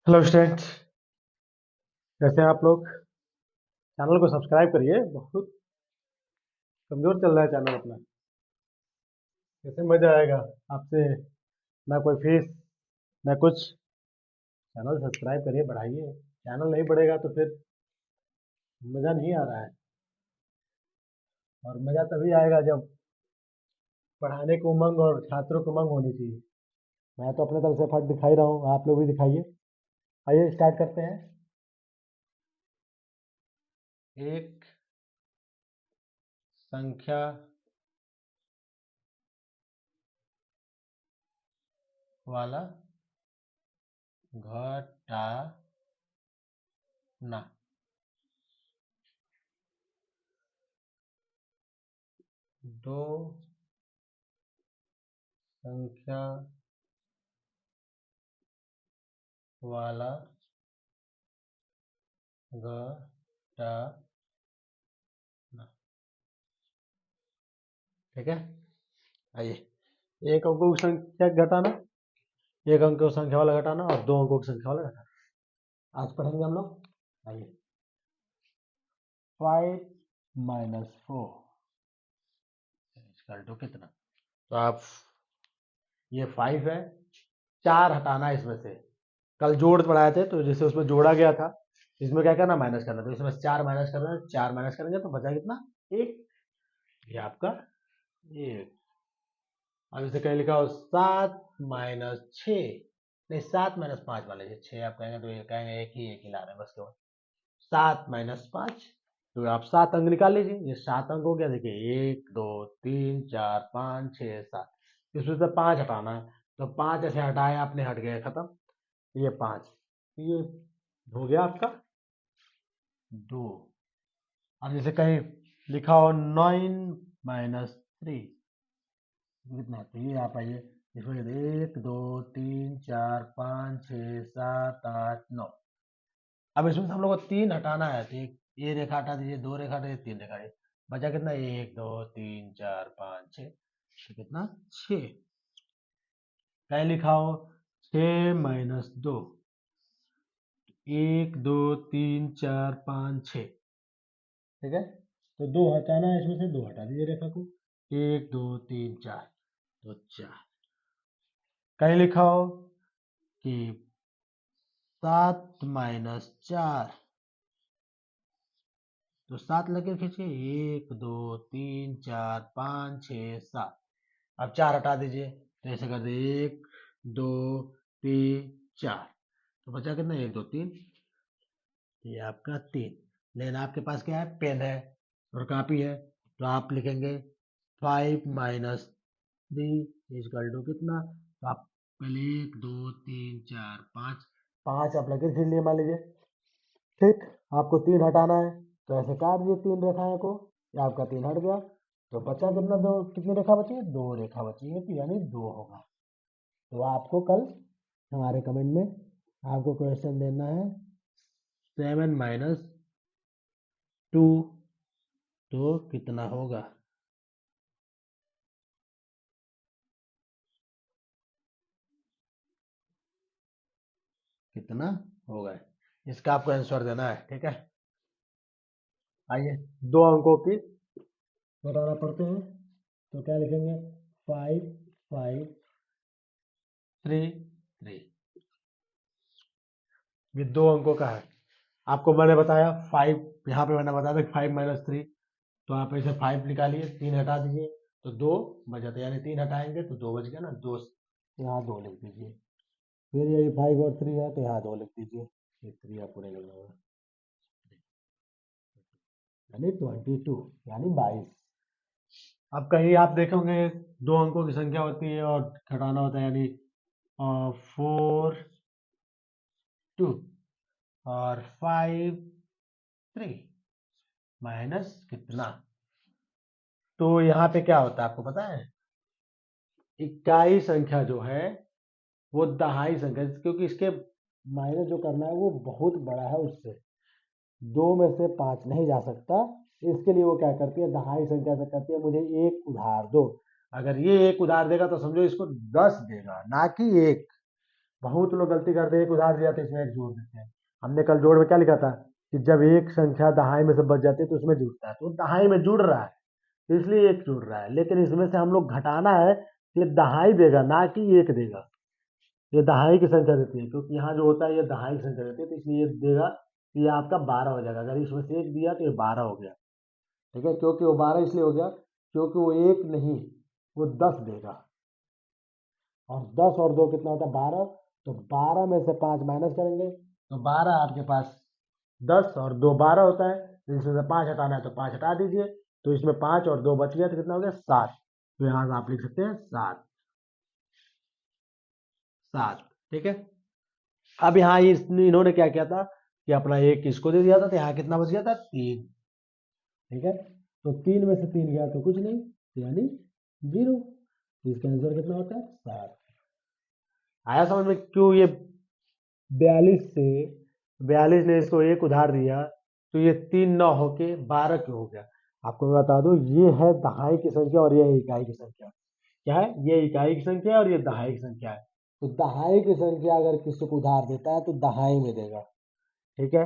Hello student, कैसे हैं आप लोग। चैनल को सब्सक्राइब करिए। बहुत कमजोर चल रहा है चैनल अपना। कैसे मजा आएगा आपसे। ना कोई फीस ना कुछ। चैनल सब्सक्राइब करिए, बढ़ाइए। चैनल नहीं बढ़ेगा तो फिर मजा नहीं आ रहा है। और मजा तभी आएगा जब पढ़ाने को उमंग और छात्रों को उमंग होनी चाहिए। मैं तो अपने तरफ से एफर्ट दिखा ही रहा हूँ, आप लोग भी दिखाइए। आइए स्टार्ट करते हैं। एक संख्या वाला घटाना। दो संख्या वाला घटाना। ठीक है। आइए, एक अंकों की संख्या घटाना, एक अंक की संख्या वाला घटाना और दो अंकों की संख्या वाला घटाना। आज पढ़ेंगे हम लोग। आइए, 5 - 4 इक्वल टू कितना। तो आप ये 5 है, 4 हटाना है इसमें से। कल जोड़ पढ़ाए थे तो जैसे उसमें जोड़ा गया था, इसमें क्या करना, माइनस करना। तो इसमें 4 माइनस करना है, 4 माइनस करेंगे तो बचा कितना, 1। ये आपका 1। अब इसे कहीं लिखा हो 7 - 6, नहीं 7 - 5 मान लीजिए। 6 आप कहेंगे तो ये कहेंगे एक ही ला रहे हैं बस केवल। 7 - 5, तो आप 7 अंक निकाल लीजिए। ये 7 अंक हो गया। देखिए 1 2 3 4 5 6 7, इसमें से 5 हटाना है। तो 5 ऐसे हटाए आपने, हट गए, खत्म। ये 5, ये हो गया आपका 2। अब जैसे कहीं लिखा हो 9 - 3 कितना, तो ये आप आइए इसमें 1 2 3 4 5 6 7 8 9। अब इसमें से हम लोग को 3 हटाना है। तो ये रेखा हटा दीजिए, 2 रेखा हटा दीजिए, 3 रेखा हटाइए। बचा कितना, 1 2 3 4 5 6, तो कितना 6। कहीं लिखा हो 6 - 2, 1 2 3 4 5 6। ठीक है, तो 2 हटाना है, इसमें से 2 हटा दीजिए रेखा को। 1 2 3 4, तो 4। कहीं लिखा हो कि 7 - 4, तो 7 लगे खींचिए, 1 2 3 4 5 6 7। अब 4 हटा दीजिए, तो ऐसे कर दे 1 2 3 4, तो बचा कितना, 1 2 3, ये आपका 3। लेकिन आपके पास क्या है, पेन है और कॉपी है, तो आप लिखेंगे 5 - 3 इक्वल टू कितना। तो आप पहले 1 2 3 4 5, 5 आप लगे खींच लिए मान लीजिए। ठीक, आपको 3 हटाना है, तो ऐसे काट दिए 3 रेखाएं को। ये आपका 3 हट गया, तो बचा कितना, दो। कितनी रेखा बची है, 2 रेखा बची है, तो यानी 2 होगा। तो आपको कल हमारे कमेंट में आपको क्वेश्चन देना है 7 - 2, तो कितना होगा। कितना होगा, इसका आपको आंसर देना है। ठीक है, आइए दो अंकों की घटाना पड़ते हैं। तो क्या लिखेंगे, 5 5 3 3। ये दो अंकों का है। आपको मैंने बताया 5, यहाँ पे मैंने बताया था 5 - 3, तो आप ऐसे 5 निकालिए, 3 हटा दीजिए, तो 2 बच जाते, यानी 3 हटाएंगे तो 2 बच गया ना। 2 यहाँ 2 लिख दीजिए। फिर यही 5 और 3 है, तो यहाँ 2 लिख दीजिए। ये 3 आपको नहीं लिखना होगा, यानी 22, यानी 22। अब कहीं आप देखोगे दो अंकों की संख्या होती है और घटाना होता है, यानी 4 2 और 5 3 माइनस कितना। तो यहाँ पे क्या होता है आपको पता है, इकाई संख्या जो है वो दहाई संख्या, क्योंकि इसके माइनस जो करना है वो बहुत बड़ा है, उससे 2 में से 5 नहीं जा सकता। इसके लिए वो क्या करती है, दहाई संख्या से कहती है मुझे एक उधार दो। अगर ये एक उधार देगा तो समझो इसको 10 देगा, ना कि एक। बहुत लोग गलती करते हैं, एक उधार दिया तो इसमें एक जोड़ देते हैं। हमने कल जोड़ में क्या लिखा था कि जब एक संख्या दहाई में से बच जाती है तो उसमें जुड़ता है, तो दहाई में जुड़ रहा है तो इसलिए एक जुड़ रहा है, लेकिन इसमें से हम लोग घटाना है तो ये दहाई देगा ना कि एक देगा। ये दहाई की संख्या देती है, क्योंकि यहाँ जो होता है ये दहाई की संख्या देती है, तो इसलिए ये देगा कि ये आपका 12 हो जाएगा। अगर इसमें से एक दिया तो ये 12 हो गया, ठीक है। क्योंकि वो 12 इसलिए हो गया क्योंकि वो एक नहीं, वो 10 देगा, और 10 और 2 कितना होता है 12, तो 12 में से 5 माइनस करेंगे तो 12 आपके पास 10 और 2 12 होता है, तो इसमें से 5 हटाना है तो 5 हटा दीजिए, तो इसमें 5 और 2 बच गया तो कितना हो गया 7, तो यहाँ से आप लिख सकते हैं 7 7, ठीक है। अब यहाँ इन्होंने क्या किया था कि अपना एक इसको दे दिया था, तो यहाँ कितना बच गया था 3, ठीक है। तो 3 में से 3 गया तो कुछ नहीं, यानी 0, तो इसका आंसर कितना होता है 7। आया समझ में क्यों ये 42 से 42 ने इसको एक उधार दिया, तो ये 3 9 होके 12 क्यों हो गया। आपको मैं बता दूं, ये है दहाई की संख्या और ये है इकाई की संख्या। क्या है, ये इकाई की संख्या है और ये दहाई की संख्या है। तो दहाई की संख्या अगर किसी को उधार देता है तो दहाई में देगा, ठीक है,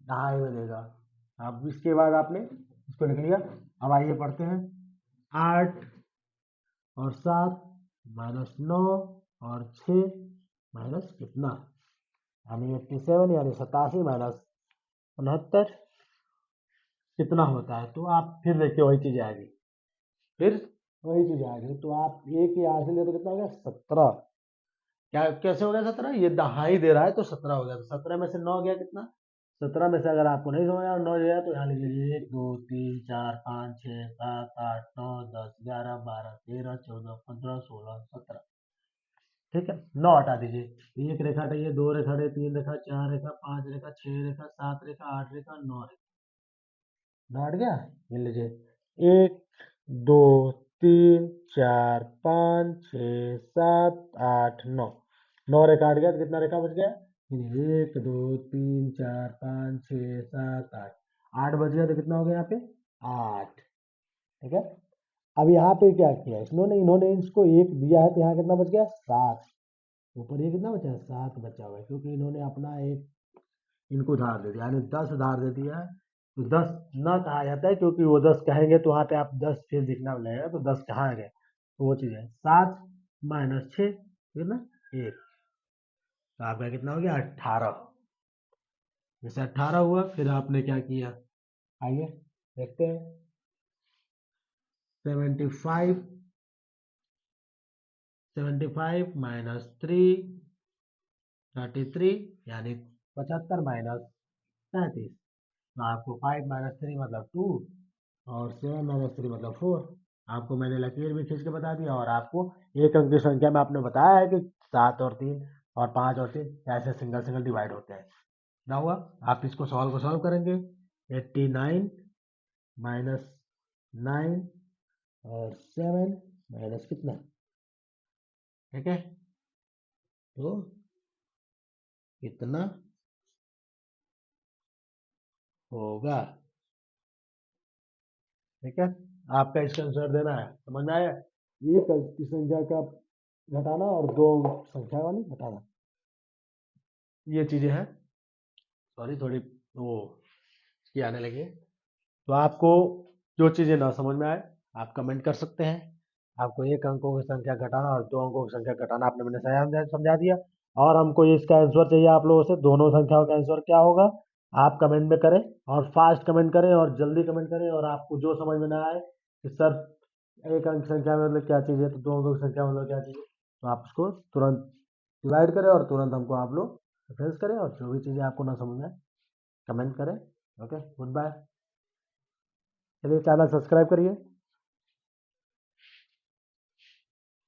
दहाई में देगा। अब इसके बाद आपने इसको लिख लिया। अब आइए पढ़ते हैं, 8 और 7 माइनस 9 और 6 माइनस कितना, यानी 87, यानी 87 माइनस 69 कितना होता है। तो आप फिर देखिए वही चीज आएगी, फिर वही चीज आएगी। तो आप एक ही यहाँ से ले तो कितना हो गया 17, क्या कैसे हो गया 17, ये दहाई दे रहा है तो 17 हो गया। तो 17 में से 9 गया कितना, 17 में से अगर आपको नहीं समझ आया 9 गया तो यहाँ लीजिए 1 2 3 4 5 6 7 8 9 10 11 12 13 14 15 16 17, ठीक है। 9 हटा दीजिए, एक रेखा हटाइए, 2 रेखा हटे, 3 रेखा, 4 रेखा, 5 रेखा, 6 रेखा, 7 रेखा, 8 रेखा, 9 रेखा, 9 हट गया। ये लीजिए 1 2 3 4 5 6 7 8 9, 9 रेखा हट गया तो कितना रेखा बच गया, 1 2 3 4 5 6 7 8, 8 बच गया तो कितना हो गया यहाँ पे 8, ठीक है। अब यहाँ पे क्या किया इन्होंने इन्होंने इसको एक दिया है तो यहाँ कितना बच गया 7, ऊपर ये कितना बचा है 7 बचा हुआ है, क्योंकि इन्होंने अपना एक इनको उधार दे दिया, यानी 10 उधार दे दिया है। तो 10 ना कहा जाता है, क्योंकि वो 10 कहेंगे तो वहाँ पे आप 10 फिर दिखना लगेगा, तो 10 कहाँ गए, तो वो चीज़ है 7 माइनस 6 कितना 1, तो आपका कितना हो गया 18। जैसे 18 हुआ फिर आपने क्या किया, आइए देखते हैं, 75 माइनस 3 33, यानी 75 माइनस 37, तो आपको 5 माइनस 3 मतलब 2 और 7 माइनस 3 मतलब 4। आपको मैंने लकीर भी खींच के बता दिया, और आपको एक अंक की संख्या में आपने बताया है कि 7 और 3 और 5 और 3 ऐसे सिंगल सिंगल डिवाइड होते हैं। ना हुआ, आप इसको सॉल्व करेंगे, 89 माइनस 9 और 7 माइनस कितना, ठीक है, तो कितना होगा, ठीक है। आपका इसका आंसर देना है, समझ में आया, एक अंक की संख्या का घटाना और दो अंक संख्या वाली घटाना, ये चीजें हैं। सॉरी थोड़ी वो इसकी आने लगी है। तो आपको जो चीजें ना समझ में आए आप कमेंट कर सकते हैं। आपको एक अंकों की संख्या घटाना और दो अंकों की संख्या घटाना आपने मैंने समझा दिया, और हमको इसका आंसर चाहिए आप लोगों से, दोनों संख्याओं का आंसर क्या होगा आप कमेंट में करें, और फास्ट कमेंट करें और जल्दी कमेंट करें। और आपको जो समझ में ना आए कि सर एक अंक संख्या में मतलब क्या चीज़ है, तो दो अंकों की संख्या में मतलब क्या चीज़ है, तो आप उसको तुरंत डिवाइड करें और तुरंत हमको आप लोग रेफरेंस करें, और जो भी चीज़ें आपको ना समझ में आए कमेंट करें। Okay, goodbye. चलिए चैनल सब्सक्राइब करिए।